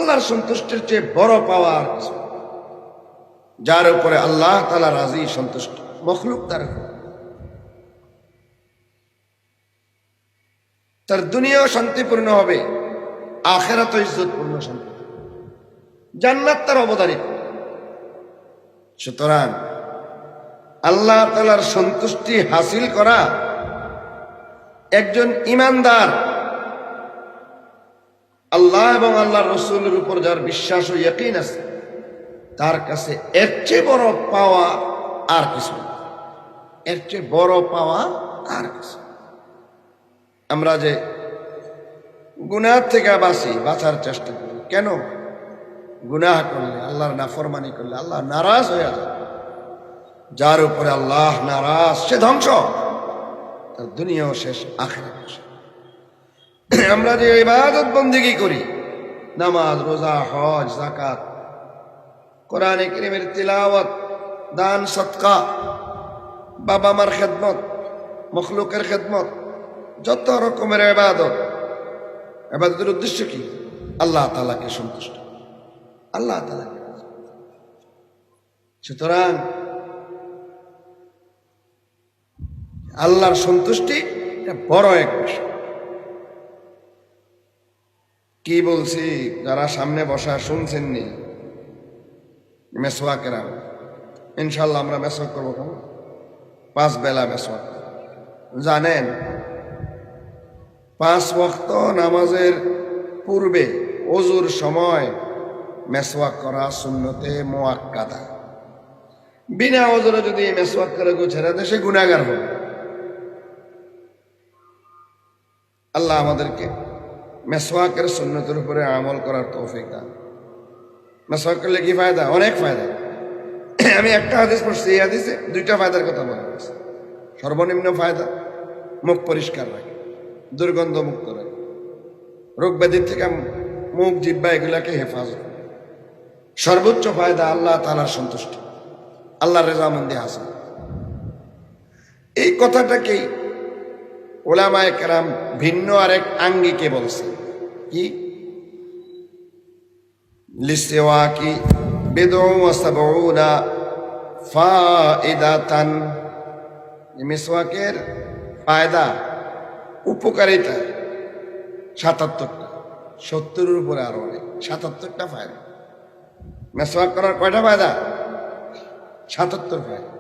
আল্লাহর সন্তুষ্টির চেয়ে বড় পাওয়া আর কিছু, যার উপরে আল্লাহ তাআলা রাজি সন্তুষ্ট, মখলুক তার দুনিয়াও শান্তিপূর্ণ হবে, আখিরাত ইজ্জতপূর্ণ শান্তি, জান্নাত তার অবধারিত। সুতরাং আল্লাহ তাআলার সন্তুষ্টি হাসিল করা একজন ঈমানদার, আল্লাহ এবং আল্লাহর রাসূলের উপর যার বিশ্বাস ও ইয়াকিন আছে, তার কাছে এর চেয়ে বড় পাওয়া আর কিছু নেই, এর চেয়ে বড় পাওয়া আর কিছু। আমরা যে গুনাহ থেকে বাঁচার চেষ্টা করি, কেন? গুনাহ করলে, আল্লাহর নাফরমানি করলে আল্লাহ নারাজ হয়ে যায়। যার উপরে আল্লাহ নারাজ সে ধ্বংস, তার দুনিয়াও শেষ, আখিরাতও শেষ। আমরা যে ইবাদত বন্দেগী করি, নামাজ, রোজা, হজ, যাকাত, কোরআনে কারীমের তিলাওয়াত, দান, সদকা, বাবা মার খেদমত, মখলুকের খেদমত, যত রকমের ইবাদতের উদ্দেশ্য কি? আল্লাহ তাআলাকে সন্তুষ্ট, আল্লাহ তাআলাকে। সুতরাং আল্লাহর সন্তুষ্টি এটা বড় এক বিষয়। কি বলছি যারা সামনে বসা শুনছেননি, মেসওয়াকের ইনশাল্লাহ আমরা মেসওয়াক করবো, কেমন 5 বেলা মেসওয়াক। জানেন 5 ওয়াক্ত নামাজের পূর্বে ওযুর সময় মেসওয়াক করা সুন্নতে মুআক্কাদা। বিনা ওযুরে যদি মেসওয়াক করে কেউ ছেড়ে দেয় সে গুনাহগার হবে। আল্লাহ আমাদেরকে মেসওয়াকের সুন্নতের উপরে আমল করার তৌফিক দান। মেসওয়াক করলে কি ফায়দা? অনেক ফায়দা। আমি একটা হাদিস পড়ছি, এই হাদিসে 2টা ফায়দার কথা বলা হয়েছে। সর্বনিম্ন ফায়দা, মুখ পরিষ্কার রাখে, দুর্গন্ধ মুক্ত রাখে, রোগ ব্যাধির থেকে মুখ, জিহ্বা এগুলাকে হেফাজত। সর্বোচ্চ ফায়দা আল্লাহ তাআলার সন্তুষ্টি, আল্লাহর রেজামন্দি হাসিল। এই কথাটাকেই উলামায়ে কেরাম ভিন্ন আরেক আঙ্গিকে বলছে। কি? লিসওয়াকি বিদউ ওয়া সাবউনা ফায়দাতান। মিসওয়াকের ফায়দা, উপকারিতা 77টা, 70-এর উপরে আরো অনেক, 77টা ফায়দা। মিসওয়াক করার কয়টা ফায়দা? 77 ফায়দা।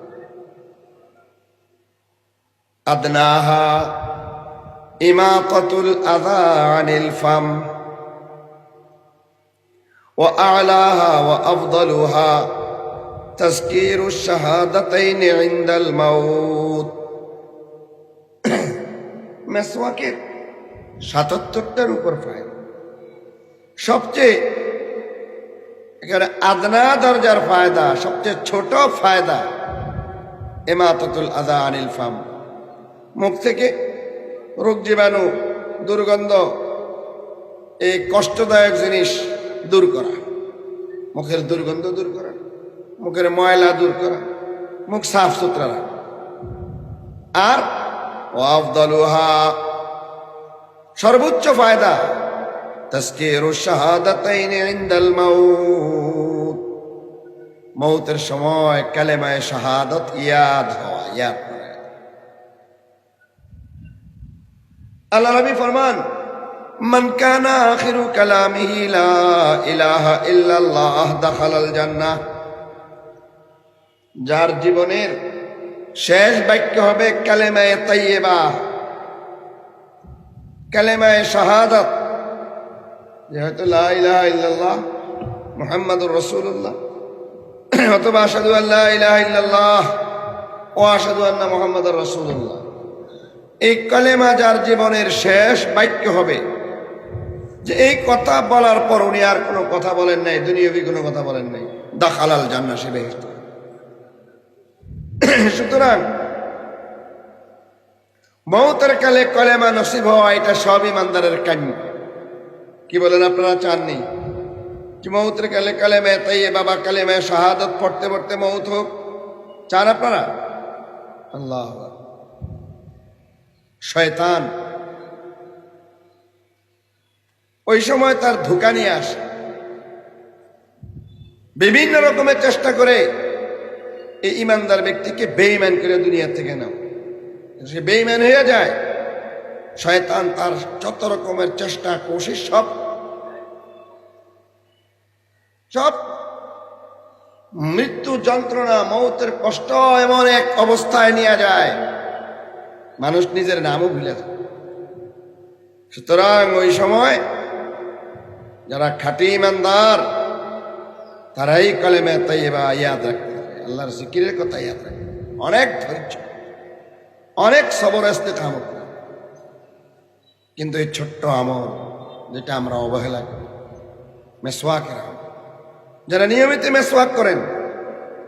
আদনাহা ইমাতাতুল আযা আনিল ফাম ওয়া আ'লাহা ওয়া আফদালুহা তাযকিরুশ শাহাদাতাইন ইনদাল মাউত। মিসওয়াকের 77টার উপর ফায়দা। সবচেয়ে এখানে আদনা দরজার ফায়দা, সবচেয়ে ছোট ফায়দা ইমাতাতুল আযা আনিল ফাম, মুখ থেকে রোগ জীবাণু, দুর্গন্ধ, এই কষ্টদায়ক জিনিস দূর করা, মুখের দুর্গন্ধ দূর করা, মুখের ময়লা দূর করা, মুখ সাফ সুতরা রাখা। আর ওয়াফদালুহা, সর্বোচ্চ ফায়দা তাযকিরুশ শাহাদাতাইন ইনদাল মাউত, মৌতের সময় কালেমায়ে শাহাদাত ইয়াদ হওয়া, ইয়াদ করা। আল্লাহ নবী ফরমান, মান কানা আখিরু কালামিহি লা ইলাহা ইল্লাল্লাহ দাখালাল জান্নাহ। যার জীবনের শেষ বাক্য হবে কালেমায়ে তাইয়্যিবা, কালেমায়ে শাহাদাত, যে হয়তো লা ইলাহা ইল্লাল্লাহ মুহাম্মাদুর রাসূলুল্লাহ অথবা আশহাদু আল্লা ইলাহা ইল্লাল্লাহ ওয়া আশহাদু আন্না মুহাম্মাদার রাসূলুল্লাহ। এই কালেমা যার জীবনের শেষ বাক্য হবে, যে এই কথা বলার পর উনি আর কোনো কথা বলেন নাই, দুনিয়াবি কোনো কথা বলেন নাই, দাখালাল জান্নাহ, সে বেহেশত। সুতরাং মৌতের কালে কালেমা নসিব হওয়া এটা সব ইমানদারের কাম্য। কি বলেন আপনারা? চাননি কি মৌতের কালে কালেমায়ে তাইয়্যিবা বা কালেমায়ে শাহাদাত পড়তে পড়তে মৌত হোক? চান আপনারা? আল্লাহু আকবার। শয়তান ওই সময় তার ধোঁকা নিয়ে আসে, বিভিন্ন রকমের চেষ্টা করে এই ইমানদার ব্যক্তিকে বেঈমান করে দুনিয়া থেকে নাও, সে বেঈমান হয়ে যায়। শয়তান তার যত রকমের চেষ্টা কোশিশ সব মৃত্যু যন্ত্রণা মৌতের কষ্ট এমন এক অবস্থায় নিয়ে যায় মানুষ নিজের নামও ভুলে যায়। সুতরাং ওই সময় যারা খাঁটি ইমানদার তারাই কালেমা তাইয়্যিবা ইয়াদ রাখতে হবে, আল্লাহর জিকিরের কথা ইয়াদ রাখতে হবে, অনেক ধৈর্য, অনেক সবর ইস্তেকামত। কিন্তু এই ছোট্ট আমল যেটা আমরা অবহেলা করি, মেসওয়াকের আমল, যারা নিয়মিত মেসওয়াক করেন,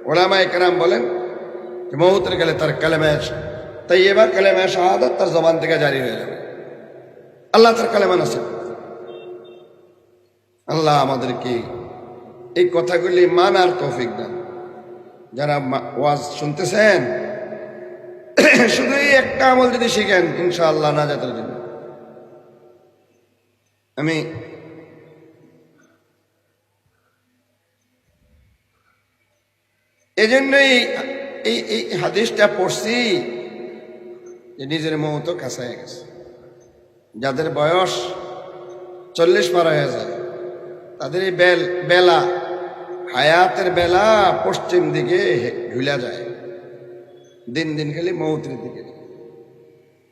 ওলামায়ে কেরাম বলেন যে মউতের গেলে তার কালেমা তাইয়্যিবা, কালেমা শাহাদাত তার জবান থেকে জারি হয়ে যাবে। আল্লাহ তার কালেমা নসিব। আল্লাহ আমাদেরকে এই কথাগুলি মানার তৌফিক দেন। যারা ওয়াজ শুনতেছেন শুধু এই একটা আমল যদি শিখেন, ইনশাআল্লাহ নাজাতের জন্য। আমি এজন্যই এই হাদিসটা পড়ছি যে নিজের মৌত কাছায় গেছে। যাদের বয়স 40 পার হয়ে যায় তাদের এই বেলা, হায়াতের বেলা পশ্চিম দিকে ঝুলা যায়, দিন দিন খালি মৌতের দিকে।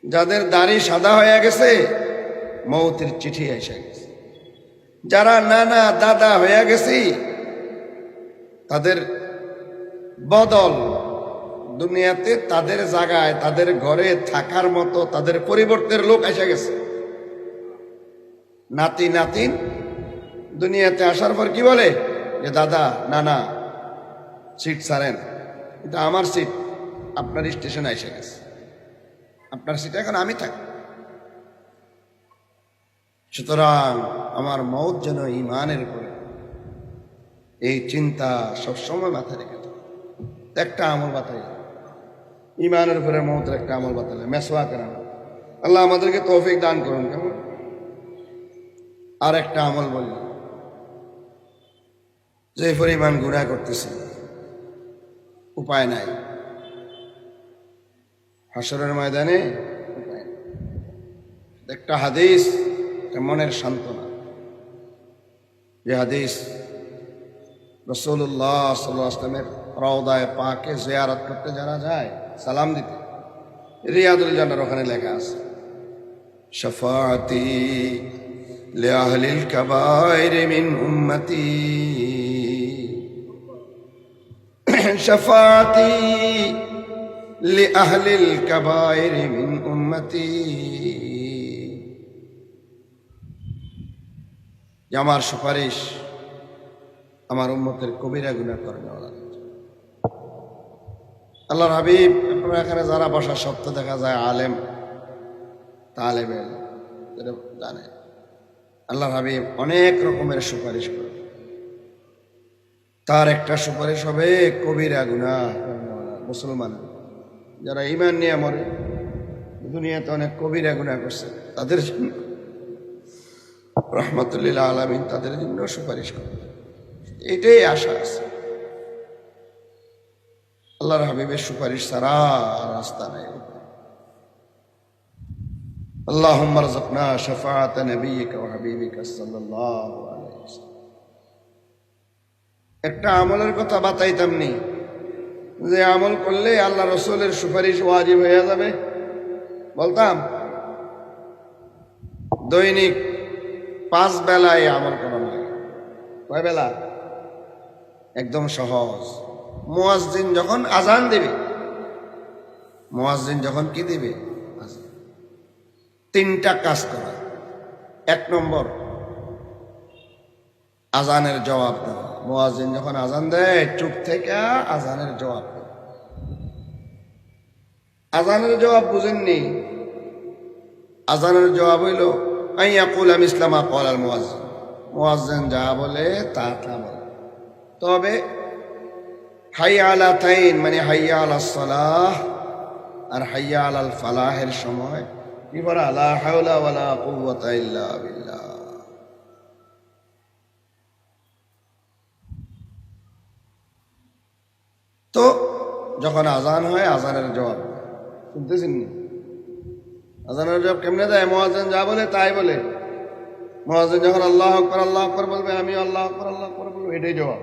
যাদের দাড়ি সাদা হয়ে গেছে মৌতের চিঠি এসে গেছে। যারা নানা দাদা হয়ে গেছি তাদের বদল দুনিয়াতে, তাদের জায়গায় তাদের ঘরে থাকার মতো তাদের পরিবর্তের লোক এসে গেছে। নাতি নাতিন দুনিয়াতে আসার পর কি বলে যে দাদা নানা সিট ছাড়েন, এটা আমার সিট, আপনার স্টেশনে এসে গেছে, আপনার সিট এখন আমি থাকি। সুতরাং আমার মৌত যেন ঈমানের উপরে, এই চিন্তা সবসময় মাথায় রেখে থাকে। একটা আমল বাতাই, ঈমানের উপরে মৌতের একটা আমল বাতালে, মেসওয়াকের আমল। আল্লাহ আমাদেরকে তৌফিক দান করুন। কেমন আর একটা আমল বলি, যে পরিমাণ গুনাহ করতেছি উপায় নাই, হাসরের ময়দানে উপায় নাই। একটা হাদিস, একটা মনের সান্ত্বনা, যে হাদিস রাসূলুল্লাহ সাল্লাল্লাহু আলাইহি ওয়াসাল্লামের রওদায়ে পাকে জিয়ারত করতে যারা যায় সালাম দিতে, রিয়াদুল জান্নার ওখানে লেখা আছে শাফাআতি লিআহলিল কাবাইর মিন উম্মতি, শাফাআতি লিআহলিল কাবাইর মিন উম্মতি। আমার সুপারিশ আমার উম্মতের কবিরা গুনাহ করনেওয়ালা। আল্লাহর হাবিব, আপনারা এখানে যারা বসা সত্য দেখা যায় আলেম তালেব জানে, আল্লাহর হাবিব অনেক রকমের সুপারিশ করে। তার একটা সুপারিশ হবে কবিরা গুনাহ করনেওয়ালা মুসলমান, যারা ঈমান নিয়ে মরে, দুনিয়াতে অনেক কবিরা গুনাহ করছে, তাদের জন্য রাহমাতুল লিল আলামিন তাদের জন্য সুপারিশ করে। এটাই আশা আছে। আল্লাহর হাবিবের সুপারিশ ছাড়া রাস্তা নাই। আল্লাহুম্মা রযুকনা শাফাআত নবিয়িকা ওয়া হাবিবিকা সাল্লাল্লাহু আলাইহি ওয়াসাল্লাম। একটা আমলের কথা বাতাইতাম নি, যে আমল করলে আল্লাহ রাসূলের সুপারিশ ওয়াজিব হয়ে যাবে, বলতাম দৈনিক 5 বেলায় আমল করা লাগে। কয় বেলা? একদম সহজ। মুয়াজ্জিন যখন আজান দেবে, মুয়াজ্জিন যখন কি দেবে, 3টা কাজ করা। 1 নম্বর আজানের জবাব দেওয়া। মুয়াজ্জিন যখন আজান দেয় চুপ থেকে আজানের জবাব দেওয়া। আজানের জবাব বুঝেননি? আজানের জবাব হইল আইয়াকুল মিসলামা ক্বালাল মুয়াজ্জিন, মুয়াজ্জিন যা বলে তা বলে। তবে হাইয়া আলা তাইন মানে হাইয়া আলা সালাহ আর হাইয়া আলাল ফালাহের সময় কি বলে, লা হাওলা ওয়ালা কুওয়াতা ইল্লা বিল্লাহ। তো যখন আজান হয় আজানের জবাব শুনতেছেন না? আজানের জবাব কেমনে দেয়? মুয়াজ্জিন যা বলে তাই বলে। মুয়াজ্জিন যখন আল্লাহু আকবার বলবে, আমি আল্লাহু আকবার বলবো, এটাই জবাব।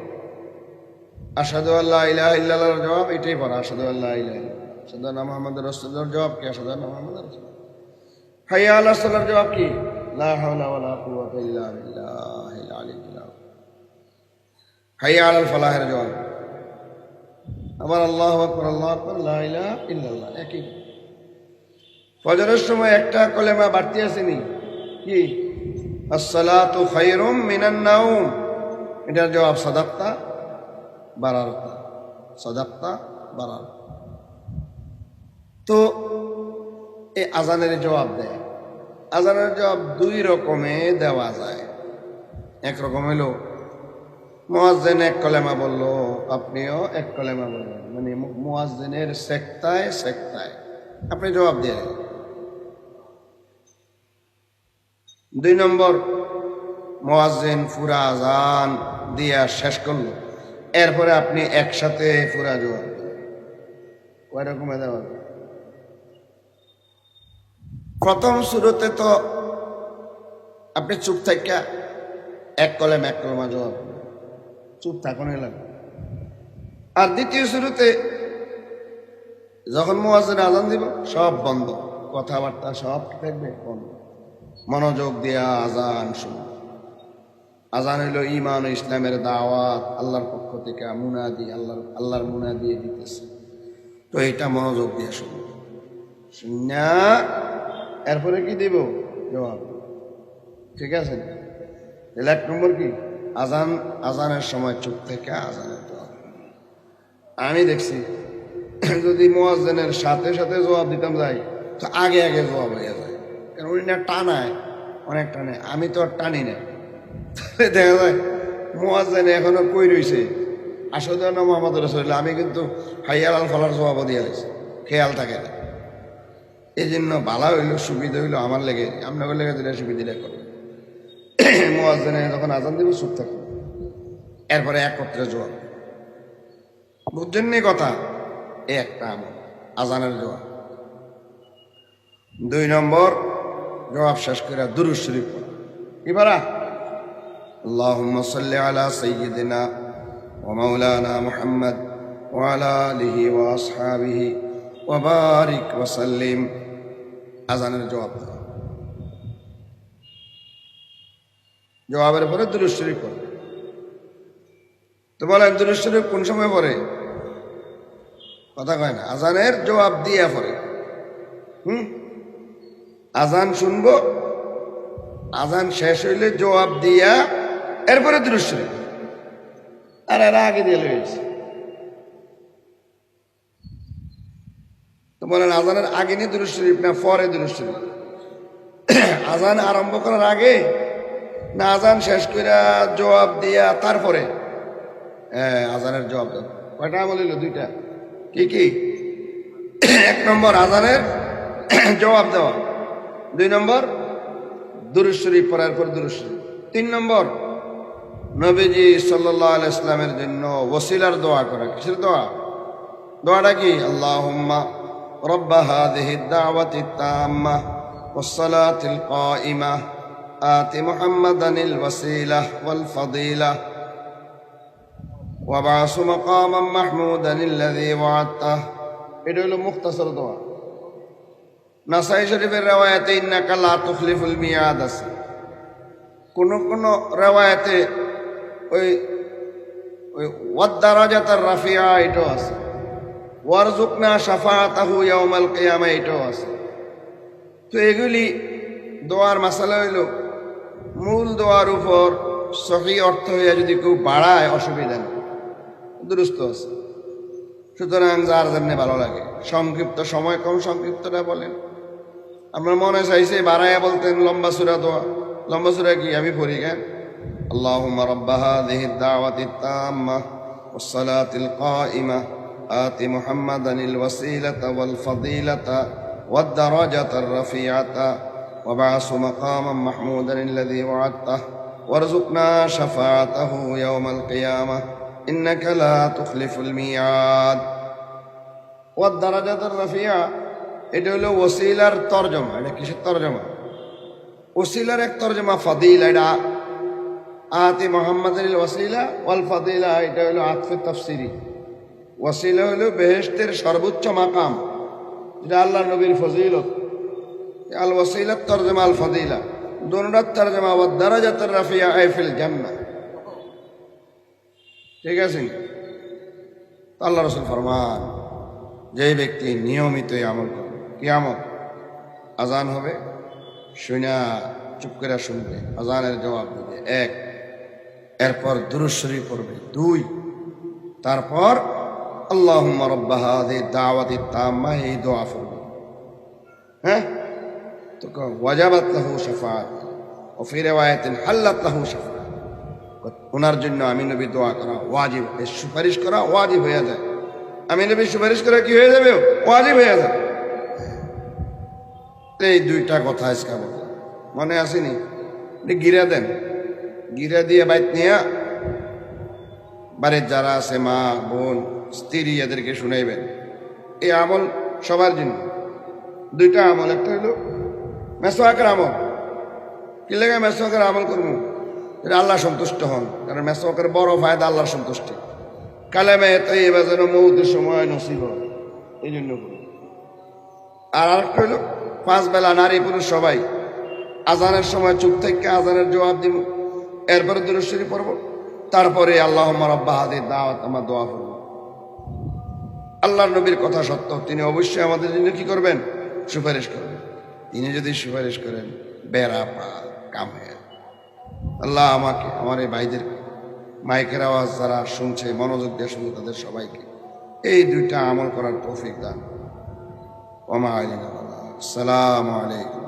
আশহাদু আল্লা ইলাহা ইল্লাল্লাহর জবাব এটাই পড়া, আশহাদু আল্লা ইলাহা ইল্লাল্লাহ। আশহাদু আন্না মুহাম্মাদুর রাসূলুল্লাহর জবাব কি? আশহাদু আন্না মুহাম্মাদুর রাসূলুল্লাহ। হাইয়া আলাস সালার জবাব কি? লা হাওলা ওয়ালা কুওয়াতা ইল্লা বিল্লাহিল আলিয়্যিল আযীম। হাইয়া আলাল ফালাহের জবাব আবার আল্লাহু আকবার লা ইলাহা ইল্লাল্লাহ, একই। ফজরের সময় একটা কলেমা বাড়তি আসেনি কি? আসসালাতু খায়রুম মিনান নাওম, এটার জবাব সাদাক্তা বারারতা, সাদাক্তা বারারতা। তো এই আজানের জবাব দেয়। আজানের জবাব দুই রকমে দেওয়া যায়। এক রকম হলো মুয়াজ্জিন এক কলেমা বললো, আপনিও এক কলেমা বললেন, মানে মুয়াজ্জিনের সেক্তায় আপনি জবাব দিয়ে দেন। 2 নম্বর, মুয়াজ্জিন পুরা আজান দিয়া শেষ করলো, এরপরে আপনি একসাথে পুরা জবাব দেন। কয় রকমে দেওয়া যায়? প্রথম শুরুতে তো আপনি চুপ থাকা এক কলেমা জবাব, চুপ থাকুনই লাগবে। আর দ্বিতীয় শুরুতে যখন মুয়াজ্জিন আজান দিব সব বন্ধ, কথাবার্তা সব কি থাকবে? বন্ধ। মনোযোগ দিয়া আজান শুনুন। আজান হইল ঈমান ও ইসলামের দাওয়াত, আল্লাহর পক্ষ থেকে মুনাদি, আল্লাহর মুনাদি দিতেছে। তো এটা মনোযোগ দিয়ে শুনুন। শুনা এরপরে কি দিব? জবাব। ঠিক আছে? তাহলে 1 নম্বর কি? আজানের সময় চুপ থেকে আজানের জবাব। আমি দেখছি যদি মুয়াজ্জিনের সাথে জবাব দিতাম যাই, তো আগে জবাব হয়ে যায়, কারণ উনি না টানায়, অনেক টানে, আমি তো আর টানি না। দেখা যায় মুয়াজ্জিন এখনো কই রইছে, আশহাদু আন্না মুহাম্মাদুর রাসূলুল্লাহ, আমি কিন্তু হাইয়া আলাল ফালার জবাবও দিয়ে আইছি, খেয়াল থাকে না। এই জন্য ভালো হইলো, সুবিধা হইলো আমার লেগে, আপনাদের লেগে দিলে সুবিধা করবে। মুয়াজ্জিনে যখন আজান দিব চুপ থাকবে, এরপরে একত্রে জবাব। বুঝছেন নি কথা? এই একটা আমল, আজানের জবাব। 2 নম্বর, জবাব শেষ করে দুরূদ শরীফ পড়া। কি পড়া? আল্লাহুম্মা সাল্লি আলা সাইয়্যিদিনা ওয়া মাওলানা মুহাম্মদ ওয়া আলা আলিহি ওয়া আসহাবিহি ওয়া বারিক ওয়া সাল্লিম। আজানের জবাব দেওয়া। জবাবের পরে দুরূদ শরীফ পড়ে। তো বলেন দুরূদ শরীফ কোন সময় পড়ে? কথা কয় না, আজানের জবাব দিয়া পড়ে। আজান শুনবো, আজান শেষ হইলে জবাব দিয়া এরপরে দুরূদ শরীফ। আর এরা আগে দিয়ে লইছে। তো বলেন আজানের আগে নিয়ে দুরূদ শরীফ না পরে দুরূদ শরীফ? আজান আরম্ভ করার আগে না আজান শেষ করে জবাব দিয়া তারপরে? আজানের জবাব দেওয়া। কয়টা বলিল? 2টা। কি? 1 নম্বর আজানের জবাব দেওয়া, 2 নম্বর দুরূদ শরীফ পড়ার পর দুরূদ শরীফ, 3 নম্বর নবীজি সাল্লাল্লাহু আলাইহি ওয়াসাল্লামের জন্য ওসিলার দোয়া করা। কিসের দোয়া? দোয়াটা কি? আল্লাহুম্মা রাব্বা হাযিহিদ দাওয়াতিত তাম্মাহ ওয়াস সালাতিল কাইমাহ আতি মুহাম্মাদানিল ওয়াসিলাহ ওয়াল ফাদিলাহ ওয়া বা'সু মাকামান মাহমুদানিল্লাযী ওয়া'আদতাহ। এটা হলো মুখতাসর দোয়া। নাসাই শরীফের রিওয়ায়াতে ইন্নাকা লা তুখলিফুল মিয়াদ আছে। কোন রিওয়ায়াতে ওই ওয়াদ দারাজাতার রাফিআ এটাও আছে, ওয়ারযুকনা শাফাআতাহু ইয়াউমাল কিয়ামা এটাও আছে। তো এগুলি দোয়ার মাসালা হইল মূল দোয়ার উপর সহি অর্থ হইয়া যদি কেউ বাড়ায় অসুবিধা নেই, দুরুস্ত আছে। সুতরাং যার যেমনি ভালো লাগে, সংক্ষিপ্ত সময় কম সংক্ষিপ্তটা বলেন। আপনার মনে চাইছে বাড়াইয়া বলতেন লম্বা সূরা দোয়া। লম্বা সূরা কি? আমি পড়ি কেন? আল্লাহুম্মা রাব্বা হাযিহিদ দাওয়াতিত তাম্মাহ ওয়াস সালাতিল কাইমাহ আতি মুহাম্মাদানিল ওয়াসিলাতা ওয়াল ফাদিলাতা ওয়াদ দারাজাতার রাফিআতা ওয়া বা'সু মাকামান মাহমুদানিল্লাযী ওয়া'আদতাহ ওয়ারযুকনা শাফাআতাহু ইয়াওমাল কিয়ামাহ ইন্নাকা লা তুখলিফুল মিয়াদ। ওয়াদ দারাজাতুর রাফিয়া, এটা হলো ওসিলার তরজমা। এটা কিসের তরজমা? ওসিলার এক তরজমা ফাদিলা। এটা আতি মুহাম্মাদের ওয়াসিলা ওয়াল ফাদিলা, এটা হলো আতফে তাফসিরি। ওয়াসিলা হলো বেহেশতের সর্বোচ্চ মাকাম, যেটা আল্লাহ নবীর ফজিলত। আল ওয়াসিলাত তরজমা আল ফাদিলা, দোনোটার তরজমা ওয়াদ দারাজাতুর রাফিয়া আই ফিল জান্নাহ। ঠিক আছে? আল্লাহ রাসূল ফরমান, যে ব্যক্তি নিয়মিত আমল করবে, কিয়ামত আজান হবে, শুনা চুপ করে শুনবে, আজানের জবাব দিবে 1, এরপর দুরূদ শরীফ পড়বে 2, তারপর আল্লাহুম্মা রাব্বা হাযিহি দাওয়াতি তাম্মা, এই দোয়া পড়বে। হ্যাঁ, তো ওয়াজাবাত লাহু শাফাআত ও ফি রিওয়ায়াতিন হাল্লাত লাহু শাফাআত। ওনার জন্য আমি নবী দোয়া করা ওয়াজিব, সুপারিশ করা ওয়াজিব হয়ে যায়। আমি নবী সুপারিশ করে কি হয়ে যাবে? ওয়াজিব হয়ে যাবে। এই 2টা কথা আজকে বললাম, মনে আসেনি? গিরা দেন, গিরা দিয়ে বাইত নিয়ে বাড়ির যারা আছে মা বোন স্ত্রী এদেরকে শুনাইবেন। এই আমল সবার জন্য। 2টা আমল, একটা হলো মেসওয়াকের আমল। কি লেগে মেসওয়াকের আমল করবো? এটা আল্লাহ সন্তুষ্ট হন, কারণ মেসওয়াকের বড় ফায়দা আল্লাহর সন্তুষ্টি। কালেমে তাইয়্যিবা যেন মউতের সময় নসিব হয়, এই জন্য করব। আর আরেকটা হলো 5 বেলা নারী পুরুষ সবাই আজানের সময় চুপ থেকে আজানের জবাব দিব, এরপরে দুরূদ শরীফ পড়ব, তারপরে আল্লাহুম্মা রাব্বা হাযিহি দাওয়াত, আমার দোয়া করব। আল্লাহর নবীর কথা সত্য, তিনি অবশ্যই আমাদের জন্য কি করবেন? সুপারিশ করবেন। তিনি যদি সুপারিশ করেন, বেড়া পার কাম হয়ে। আল্লাহ আমাকে, আমার এই ভাইদেরকে, মাইকের আওয়াজ যারা শুনছে, মনোযোগ দিয়ে শুনছে, তাদের সবাইকে এই 2টা আমল করার তৌফিক দান। ওয়া মা আলাইনা। আসসালামু আলাইকুম।